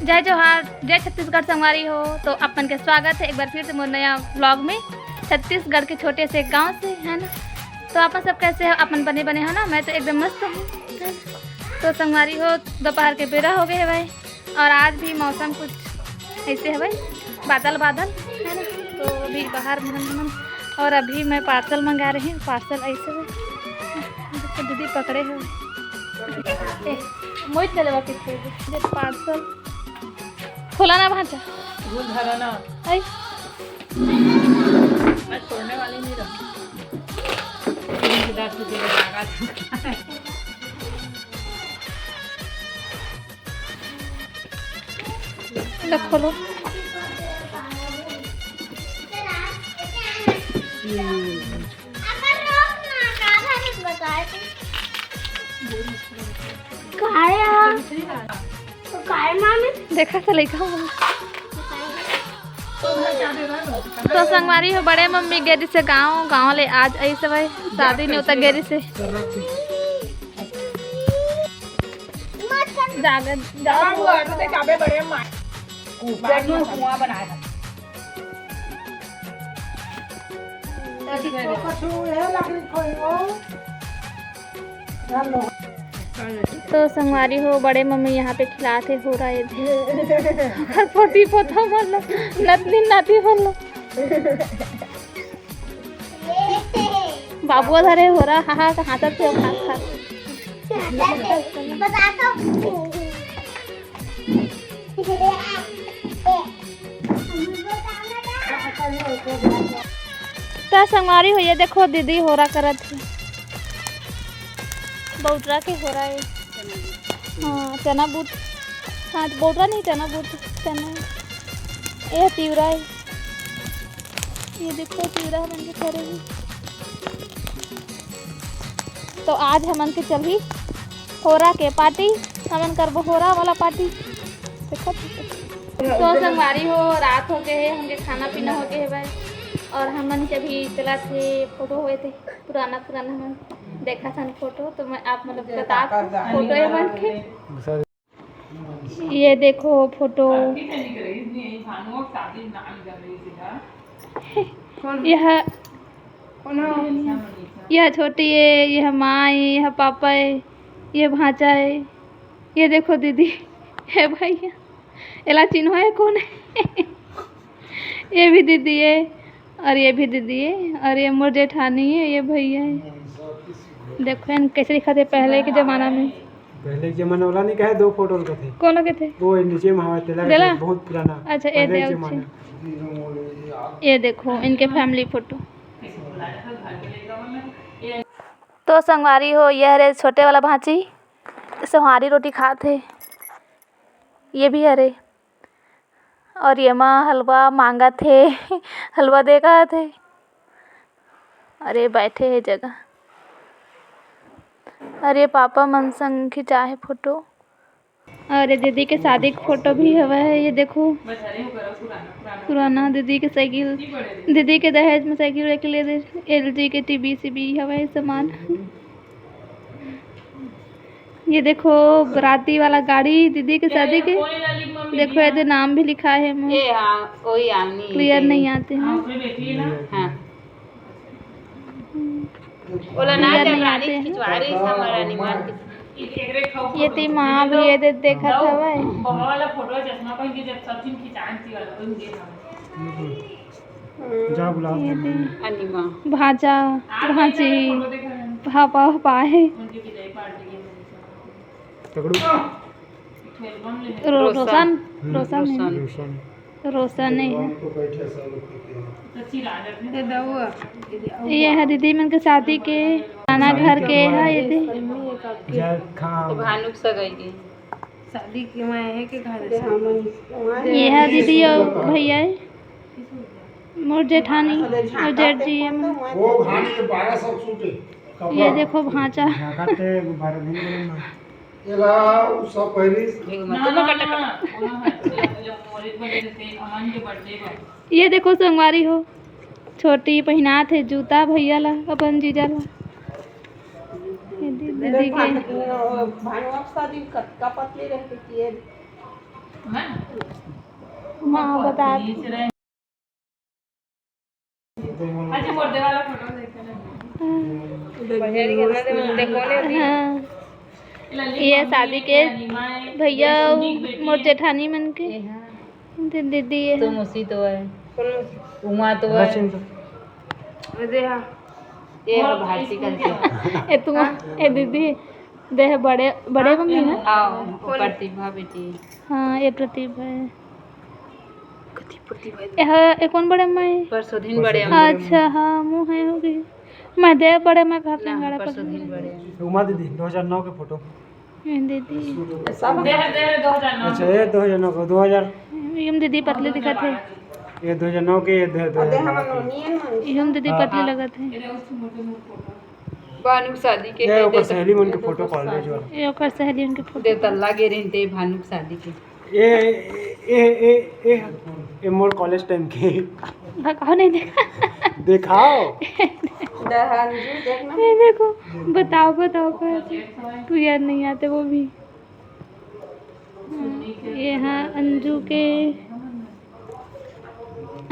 जय जोहार, जय छत्तीसगढ़ संगवारी हो। तो अपन के स्वागत है एक बार फिर से मोर नया व्लॉग में छत्तीसगढ़ के छोटे से गांव से, है ना। तो अपन सब कैसे हो? अपन बने बने हो ना। मैं तो एकदम मस्त हूँ। तो संगवारी हो, दोपहर के बेरा हो गए है भाई, और आज भी मौसम कुछ ऐसे है भाई, बादल बादल, है ना। तो अभी बाहर मन और अभी मैं पार्सल मंगा रही हूँ। पार्सल ऐसे है, दीदी पकड़े है मोहित चले कितने पार्सल खोला ना भांचा ना आई मैं छोड़ने वाली नहीं रहा। खोलो। देखा था लेखा तो संगवारी हो, बड़े मम्मी गेरी से गाँव ले आज ऐसे भाई शादी नहीं होता गेरी से कुआं बनाया तो संगवारी हो, बड़े मम्मी यहाँ पे खिलाते हो रहे थे। पोती पोता मन लो, नतनी नाती मन लो, बाबुआ धरे हो रहा हा कहाँ तक थे खा तो संगवारी हो, ये देखो दीदी हो रहा करत थी बौटरा के हो रहा है। हाँ चना बूट, हाँ बौटरा नहीं चना बूट, चना ये तीवरा है। ये देखो तीवरा बन के करेगी। तो आज हमन के चली होरा के पार्टी, हमन करबो होरा वाला पार्टी। देखो तो संगवारी हो, रात हो गए है, हमके खाना पीना हो गए है भाई, और हमन के भी चला थे फोटो हुए थे पुराना हमन देखा था फोटो। तो मैं आप मतलब बता फोटो है मन के, ये देखो फोटो। यह छोटी है, यह माँ है, यह पापा है, ये भांचा है। ये देखो दीदी है भैया, एला चिन्हो है कौन है। ये भी दीदी है, और ये भी दीदी है, और ये मोर जेठानी है, ये भैया है। देखो इन कैसे दिखा थे पहले के जमाना में। पहले के जमाना वाला नहीं कहे, दो फोटो के थे। कौन के थे? वो नीचे में तेला बहुत पुराना। अच्छा ये देखो, ये देखो इनके फैमिली फोटो। तो संगवारी हो, यह रे छोटे वाला भांची सोहारी रोटी खाते, ये भी हरे, और ये माँ हलवा मांगा थे। हलवा देगा थे, अरे बैठे है जगह। अरे पापा मन संग खिंचाए फोटो, अरे दीदी के शादी का फोटो भी हवा है। ये देखो पुराना दीदी के साइकिल, दीदी के दहेज में साइकिल के लिए LG के टीवी सीवी हवा है सामान। ये देखो बराती वाला गाड़ी दीदी के शादी के, देखो ये नाम भी लिखा है, क्लियर नहीं आते हैं, ये ती माँ भी ये देखा था भाई। भाजा भांची पापा पाए रोशन रोशन नहीं है। ये है दीदी मन के शादी के खाना घर के है। ये भानुक सगाई शादी के मैं है के घर ये है दीदी और भैया मोर जेठानी और जेठ जी है। ये देखो भांचा ये देखो संगवारी हो, छोटी पहना थे जूता भैया ला अपन जीजा ला। दीदी के भानुआ शादी कतका पतली रहती है। माँ बता हाँ ये शादी के भैया मोर जेठानी मन के दीदी है तुम उसी तो है उमा तो है ये भारती करके ए तुम ए दीदी दे बड़े बड़े मम्मी ना आओ प्रतिभा बेटी हाँ ये प्रतिभा है ये कौन बड़े अम्मा है परसों दिन बड़े अम्मा अच्छा हाँ मुँह है होगी मैं दे बड़े मैं घर में गाड़ा परसों दिन बड़े उमा दीदी 2009 के फोटो। दीदी सब दे 2009 अच्छा ये 2009 का 2000 यम दीदी पतली दिखा थे ये 2009 के ये 2000 यम दीदी पतली लगा थे भानु शादी के ये ओकर सहेली मन के फोटो कॉलेज वाला। ये ओकर सहेली उनके फोटो दे तल्ला गे रेंटे भानु शादी के ये मोर कॉलेज टाइम के भगाओ नहीं देखा दिखाओ। ये देखो बताओ बताओ तू याद नहीं आते वो भी ये हाँ अंजू के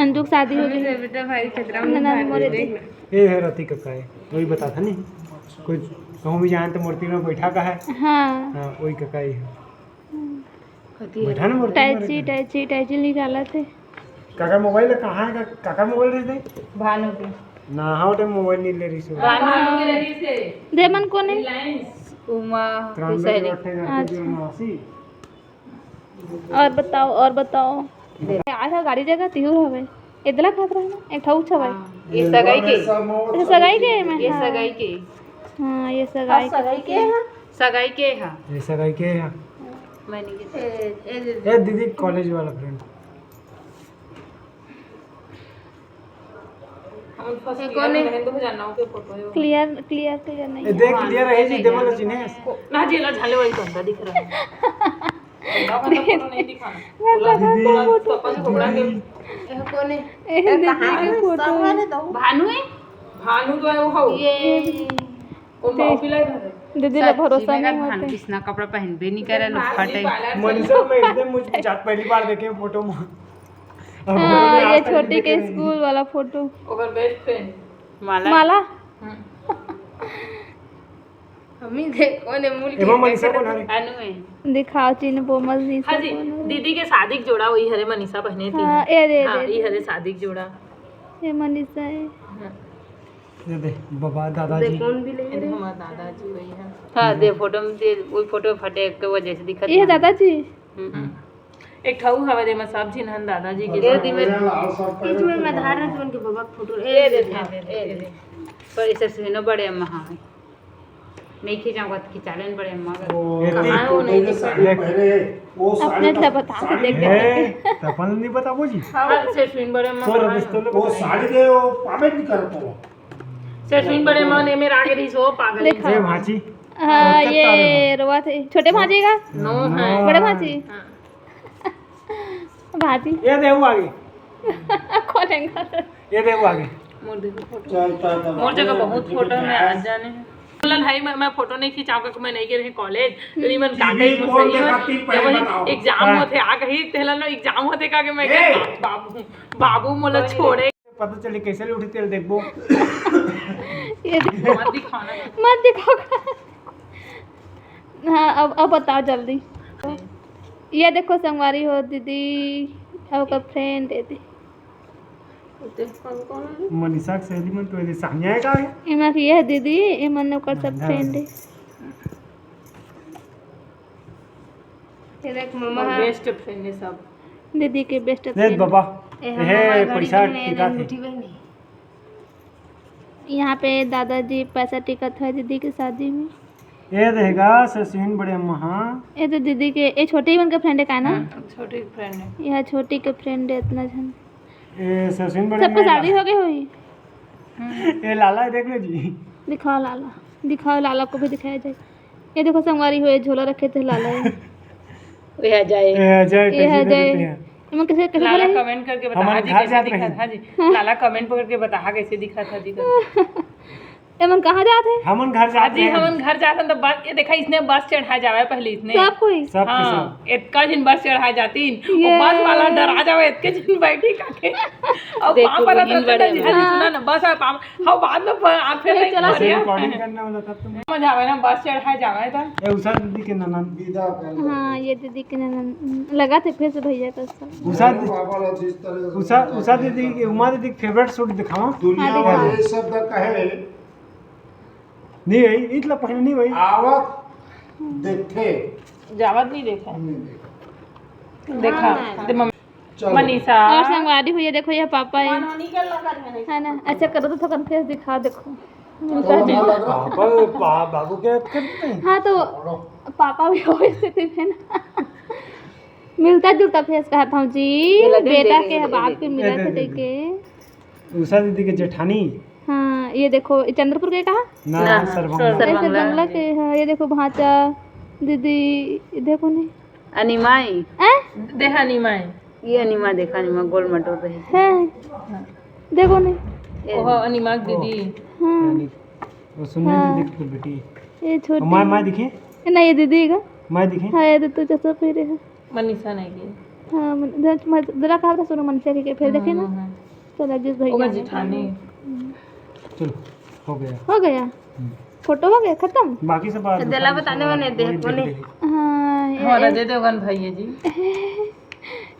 अंजू की शादी हो गई बेटा भाई खतरा ननद मोरे थे ये है रति का है वही बता था नहीं कोई कहूँ भी जाए तो मूर्ति में बैठा का है। हाँ हाँ वही कका ही है बैठा ना मूर्ति में। टैची निकाला थे काका मोबाइल कहाँ है काका मोबाइल रह दे भानु के ना हाँ टाइम मोबाइल नहीं ले रही सो भानु के रही से देमन कौन है उमा की 93 सहेली 88 और बताओ आधा गाड़ी जगह तिहु हवे इदला खात रहे ना एक ठौ छवे ये सगाई के ये सगाई के मैं ये हाँ। सगाई के हाँ ये सगाई के सगाई के हां ये सगाई के है मैंने के ये दीदी कॉलेज वाला फ्रेंड कौन है 2009 के फोटो है क्लियर नहीं ये देख क्लियर है जी देवल चिन्ह ना जेला झाले वही तो दिख रहा है नहीं दिखाना कौन है भानु है भानु तो है वो ये कौन पिलाई घर दीदी का भरोसा नहीं भानु होता किसना कपड़ा पहनबे नहीं करे लोग फटे मनीषा मैं एकदम मुझे जात पहली बार देखे फोटो में हाँ ये छोटी के स्कूल वाला फोटो ओवर बेस्ट फ्रेंड माला हमी देखो ने मूल एवं मनीषा कौन है अनु है दिखाओ चिन्ह बोमल नहीं हाँ जी दीदी के शादी के जोड़ा वही हरे मनीषा पहने थी हाँ ये हाँ ये हरे शादी के जोड़ा ये मनीषा है ये दे बाबा दादाजी कौन भी ले हमारा दादाजी वही है हाँ दे फोटो में दे वो फोटो फटे के वजह से दिखत ये दादाजी एक ठऊ हवा दे में सब चिन्हन दादाजी के ये दी में इसमें मैं धारण जीवन के बाबा फोटो ए दे पर इसे सुनो बड़े अम्मा हां नहीं खींचाऊंगा तो खिंचालन बड़े अम्मा अपने से बता के देख तो अपन नहीं बता वो जी हां से सुन बड़े अम्मा वो साड़ी दे वो पावे नहीं कर पाओ से सुन बड़े अम्मा ने मेरा आगे रही सो पागल ये भाची हाँ ये रवा थे छोटे भाजी का नो है बड़े भाजी भाजी ये दे वो आगे खोलेंगे ये दे वो आगे मोर देखो फोटो मोर जगह बहुत फोटो में आ जाने बोलन भाई मैं फोटो नहीं खिंचाऊंगा कि मैं नहीं गए कॉलेज तेरी मन का गई एग्जाम होते आ गई तेला नो एग्जाम होते का के मैं बाबू बाबू मोला छोड़े पता चले कैसे उठी तेल देखबो ये मत दिखाओ हाँ अब बताओ जल्दी ये देखो संगवारी हो दीदी आपका फ्रेंड है दी मनीषा के सहेली मन तो ये सामने है का इमा की है दीदी ये मन ओकर सब फ्रेंड है ये देख मम्मा बेस्ट फ्रेंड है सब दीदी के बेस्ट देख फ्रेंड बाबा ये पैसा टिका थे यहाँ पे दादाजी पैसा टिकट है दीदी की शादी में ये रहेगा ससीन बड़े अम्मा हाँ ये तो दीदी के ये छोटी बन के फ्रेंड है का ना छोटी फ्रेंड है यह छोटी के फ्रेंड है इतना जन ये ससीन बड़े सबको शादी हो गई हुई ये लाला देख लो जी दिखाओ लाला को भी दिखाया जाए ये देखो संगवारी हुए झोला रखे थे लाला ये जाए ये जाए इमन कैसे लाला कमेंट करके बता जी कैसे दिखा था जी लाला कमेंट करके बता कैसे दिखा था जी एमन कहाँ जाते हैं? हमन घर जाते आजी हैं हमन घर जाते तो बस ये देखा इसने बस चढ़ा जावे पहले इसने सब कोई सब के हाँ सब इतका जिन बस चढ़ा जाती ये। बस वाला डरा जावे इतके जिन बैठी काके और वहां पर सुना ना बस हम बाद में आप फिर नहीं चला ऐसे रिकॉर्डिंग करना वाला था तुम मजा आवे ना बस चढ़ा जावे तो ए उषा दीदी के ननद हाँ ये दीदी के ननद लगा थे फिर से भैया का सब। उषा दीदी की उमा दीदी की फेवरेट सूट दिखावा दुनिया में ये शब्द कहे नहीं है इतला पहले नहीं भाई आवक देखे जावत नहीं देखा देखा दे मम्मी चलो मनीषा और संगवारी हुई है, देखो ये पापा है ना। अच्छा करो तो थोड़ा फेस दिखा देखो मिलता है। बाबू क्या करते हैं हाँ तो पापा भी हो स्थिति में ना मिलता जुलता फेस कहा था जी बेटा के बाप के मिला थे देख के। उषा दीदी के जेठानी हाँ ये देखो ये चंद्रपुर के कहा ना सरभंगा ऐसे बंगला के। हाँ ये देखो भांचा दीदी देखो नहीं अनिमाई देहा निमाई ये अनिमा देखा अनिमा गोल मटोर रही है देखो नहीं। ओह अनिमाक दीदी हाँ वो सुनने दीदी की बेटी ये छोटी माँ दिखे नहीं ये दीदी का। माँ दिखे हाँ ये तो जैसा फिर है। मनीषा नहीं की हाँ जरा कहा था सुनो मनसे के फिर देखे ना तो लगे ओगा भैया जेठानी चलो हो गया हो गया फोटो हो गया खत्म। बाकी सब बात दिला बताने वाले देखो ने हाँ हमारा दे देवगन भैया जी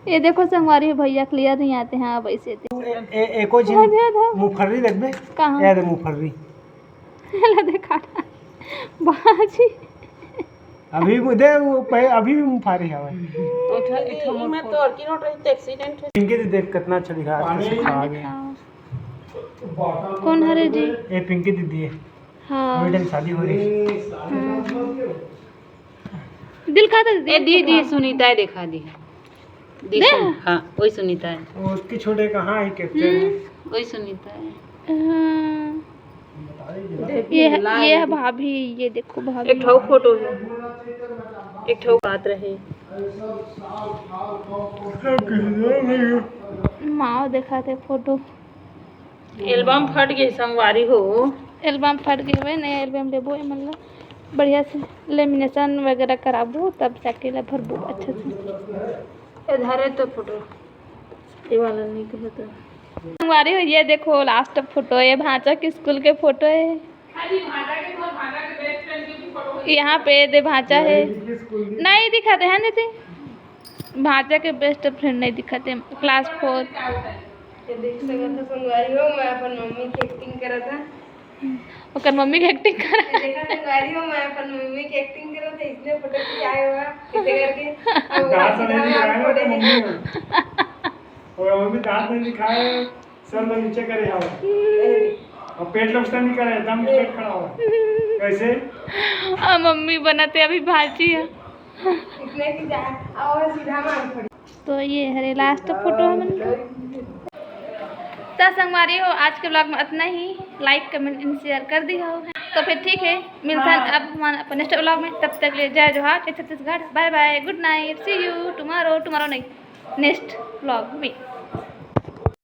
ये देखो संगवारी भैया क्लियर नहीं आते हैं अब ऐसे एको जी मुफर्री देखबे कहाँ याद है मुफर्री देखा बाजी अभी दे वो अभी भी मुफारी है मैं तो और की नोट रही थी एक्सीडेंट इनके तो देख कितना अच्छा दिखा आ गया कौन हरे जी? ये पिंकी दीदी है हाँ मेडल शादी हो रही दिल का था ए दी दी सुनीता है देखा दी दी हां वही सुनीता है वो उसकी छोटे कहाँ है कैप्टन वही सुनीता है हाँ। ये है भाभी ये देखो भाभी एक ठो फोटो है एक ठो बात रहे माँ देखा थे फोटो एल्बम फट गई संगवारी हो एल्बम फट गए हुए नया एल्बम लेबो मतलब बढ़िया से लेमिनेशन वगैरह कराबो तब जाके ला भरबो अच्छा से। इधर है तो फोटो ये वाला नहीं कहता संगवारी हो ये देखो लास्ट फोटो ये भांचा के स्कूल के फोटो है। यहाँ पे दे भांचा है नहीं दिखाते हैं नहीं भांचा के बेस्ट फ्रेंड नहीं दिखाते क्लास 4 देख सकते संगवारी हो मैं अपन मम्मी की एक्टिंग करा था ओकर मम्मी के एक्टिंग कर देखा संगवारी हो मैं अपन मम्मी की एक्टिंग करा था इसलिए फोटो खिंचाया हुआ ऐसे करके दांत नहीं दिखाया ना तो मम्मी और मम्मी दांत नहीं दिखाए सर लोग नीचे करे आओ और पेट लोग नहीं करे एकदम स्ट्रेट खड़ा हुआ कैसे मम्मी बनाते अभी भाजी है इतने की जा और सीधा मांग पड़ी तो ये हरे लास्ट फोटो है मतलब तो संगवारी हो आज के ब्लॉग में इतना ही लाइक कमेंट एंड शेयर कर दी हो तो फिर ठीक है मिलता है अब हमारा नेक्स्ट ब्लॉग में तब तक ले जय जोहार Chhattisgarh bye bye good night see you tomorrow नहीं नेक्स्ट ब्लॉग में।